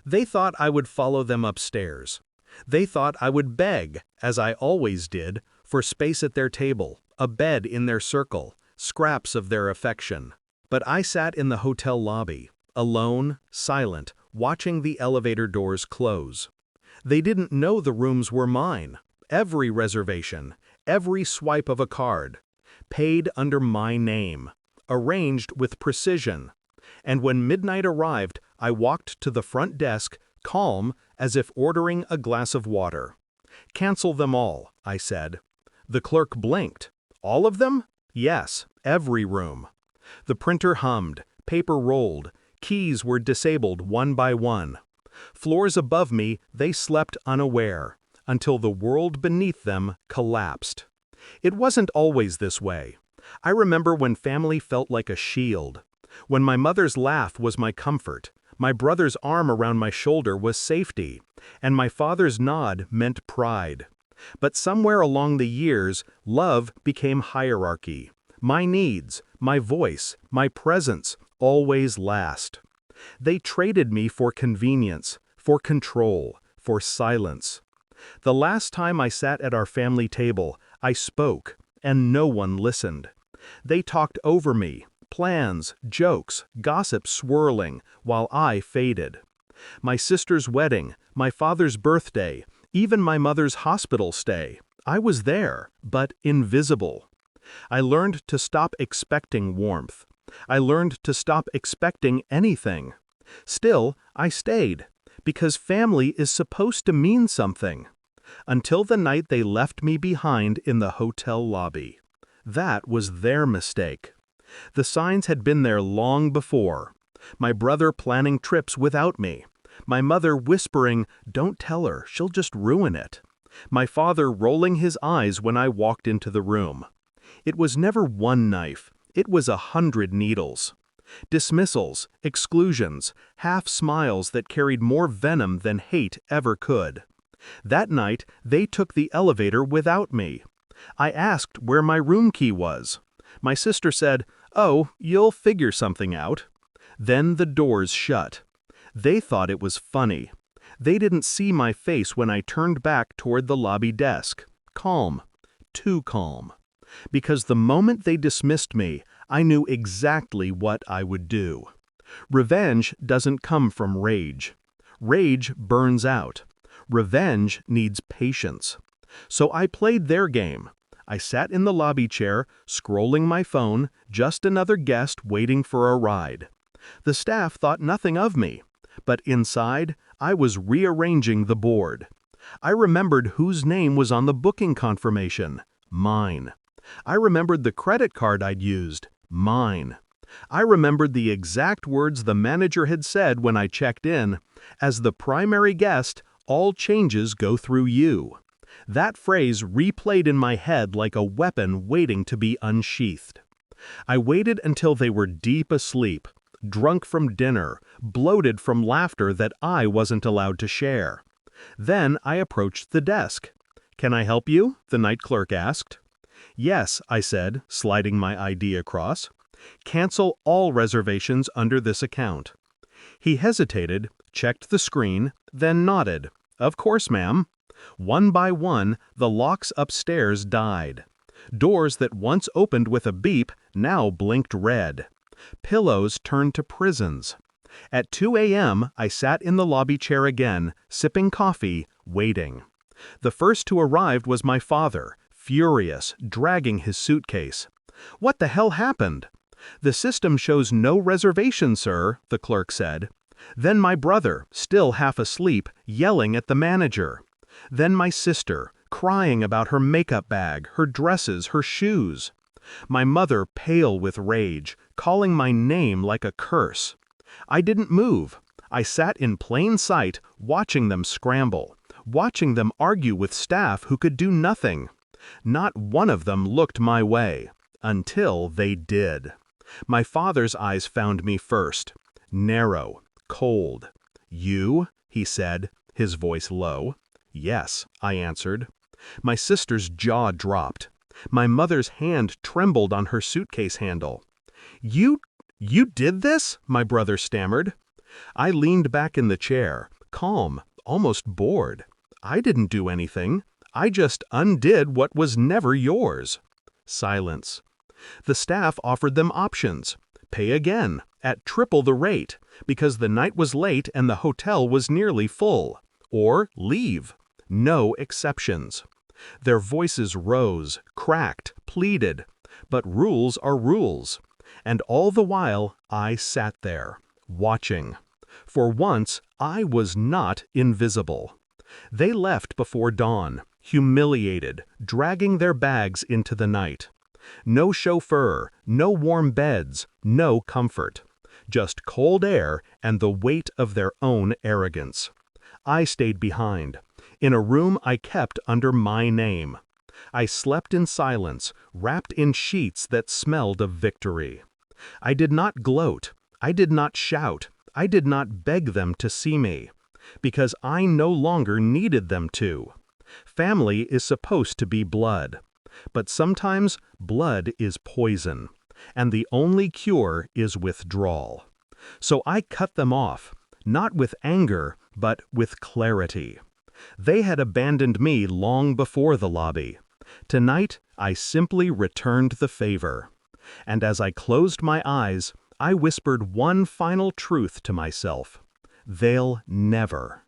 They thought I would follow them upstairs. They thought I would beg, as I always did, for space at their table, a bed in their circle, scraps of their affection. But I sat in the hotel lobby, alone, silent, watching the elevator doors close. They didn't know the rooms were mine. Every reservation, every swipe of a card, paid under my name, arranged with precision. And when midnight arrived, I walked to the front desk, calm as if ordering a glass of water. "Cancel them all," I said. The clerk blinked. "All of them?" "Yes, every room." The printer hummed, paper rolled, keys were disabled one by one. Floors above me, they slept unaware, until the world beneath them collapsed. It wasn't always this way. I remember when family felt like a shield. When my mother's laugh was my comfort, my brother's arm around my shoulder was safety, and my father's nod meant pride. But somewhere along the years, love became hierarchy. My needs, my voice, my presence, always last. They traded me for convenience, for control, for silence. The last time I sat at our family table, I spoke, and no one listened. They talked over me, plans, jokes, gossip swirling, while I faded. My sister's wedding, my father's birthday, even my mother's hospital stay, I was there, but invisible. I learned to stop expecting warmth. I learned to stop expecting anything. Still, I stayed, because family is supposed to mean something. Until the night they left me behind in the hotel lobby. That was their mistake. The signs had been there long before. My brother planning trips without me. My mother whispering, "Don't tell her, she'll just ruin it." My father rolling his eyes when I walked into the room. It was never one knife, it was 100 needles. Dismissals, exclusions, half smiles that carried more venom than hate ever could. That night, they took the elevator without me. I asked where my room key was. My sister said, "Oh, you'll figure something out." Then the doors shut. They thought it was funny. They didn't see my face when I turned back toward the lobby desk. Calm. Too calm. Because the moment they dismissed me, I knew exactly what I would do. Revenge doesn't come from rage. Rage burns out. Revenge needs patience. So I played their game. I sat in the lobby chair, scrolling my phone, just another guest waiting for a ride. The staff thought nothing of me, but inside, I was rearranging the board. I remembered whose name was on the booking confirmation. Mine. I remembered the credit card I'd used. Mine. I remembered the exact words the manager had said when I checked in. "As the primary guest, all changes go through you." That phrase replayed in my head like a weapon waiting to be unsheathed. I waited until they were deep asleep, drunk from dinner, bloated from laughter that I wasn't allowed to share. Then I approached the desk. "Can I help you?" the night clerk asked. "Yes," I said, sliding my ID across. "Cancel all reservations under this account." He hesitated, checked the screen, then nodded. "Of course, ma'am." One by one, the locks upstairs died. Doors that once opened with a beep now blinked red. Pillows turned to prisons. At 2 a.m., I sat in the lobby chair again, sipping coffee, waiting. The first to arrive was my father, furious, dragging his suitcase. "What the hell happened?" "The system shows no reservation, sir," the clerk said. Then my brother, still half asleep, yelling at the manager. Then my sister, crying about her makeup bag, her dresses, her shoes. My mother, pale with rage, calling my name like a curse. I didn't move. I sat in plain sight, watching them scramble, watching them argue with staff who could do nothing. Not one of them looked my way, until they did. My father's eyes found me first, narrow, cold. "You?" he said, his voice low. "Yes," I answered. My sister's jaw dropped. My mother's hand trembled on her suitcase handle. You did this?" my brother stammered. I leaned back in the chair, calm, almost bored. I didn't do anything. I just undid what was never yours. Silence. The staff offered them options. Pay again, at triple the rate, because the night was late and the hotel was nearly full. Or leave. No exceptions. Their voices rose, cracked, pleaded. But rules are rules. And all the while, I sat there, watching. For once, I was not invisible. They left before dawn, humiliated, dragging their bags into the night. No chauffeur, no warm beds, no comfort. Just cold air and the weight of their own arrogance. I stayed behind, in a room I kept under my name. I slept in silence, wrapped in sheets that smelled of victory. I did not gloat, I did not shout, I did not beg them to see me, because I no longer needed them to. Family is supposed to be blood, but sometimes blood is poison, and the only cure is withdrawal. So I cut them off, not with anger, but with clarity. They had abandoned me long before the lobby. Tonight, I simply returned the favor. And as I closed my eyes, I whispered one final truth to myself. They'll never